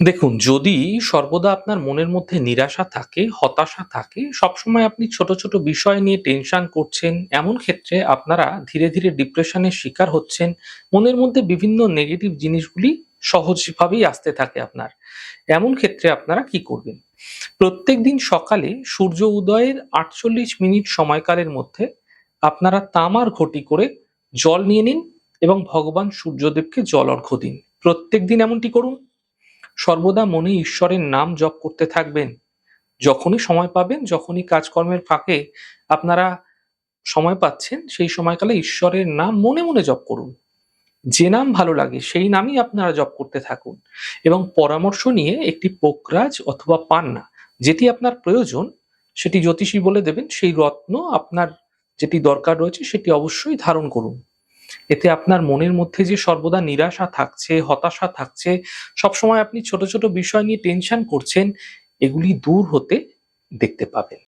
দেখুন, যদি সর্বদা আপনার মনের মধ্যে নিরাশা থাকে, হতাশা থাকে, সবসময় আপনি ছোট, ছোট বিষয় নিয়ে টেনশন করছেন, এমন ক্ষেত্রে আপনারা ধীরে, ধীরে ডিপ্রেশনের শিকার হচ্ছেন। মনের মধ্যে বিভিন্ন নেগেটিভ জিনিসগুলি সহজভাবেই আসতে থাকে আপনার। এমন ক্ষেত্রে আপনারা কি করবেন? প্রত্যেকদিন সকালে সূর্য উদয়ের ৪৮ মিনিট সময়কালের মধ্যে আপনারা তামার ঘটি করে জল নিয়ে নিন এবং ভগবান সূর্যদেবকে জল অর্ঘ্য দিন। প্রত্যেকদিন এমনটি করুন। সর্বদা মনে ঈশ্বরের নাম জপ করতে থাকবেন। যখনই সময় পাবেন, যখনই কাজকর্মের ফাঁকে আপনারা সময় পাচ্ছেন, সেই সময়কালে ঈশ্বরের নাম মনে, মনে জপ করুন। যে নাম ভালো লাগে সেই নামই আপনারা জপ করতে থাকুন এবং পরামর্শ নিয়ে একটি পোকরাজ অথবা পান্না যেটি আপনার প্রয়োজন সেটি জ্যোতিষী বলে দেবেন। সেই রত্ন আপনার যেটি দরকার রয়েছে সেটি অবশ্যই ধারণ করুন। এতে আপনার মনের মধ্যে যে সর্বদা নিরাশা থাকছে, হতাশা থাকছে, সবসময় আপনি ছোট, ছোট বিষয় নিয়ে টেনশন করছেন, এগুলি দূর হতে দেখতে পাবেন।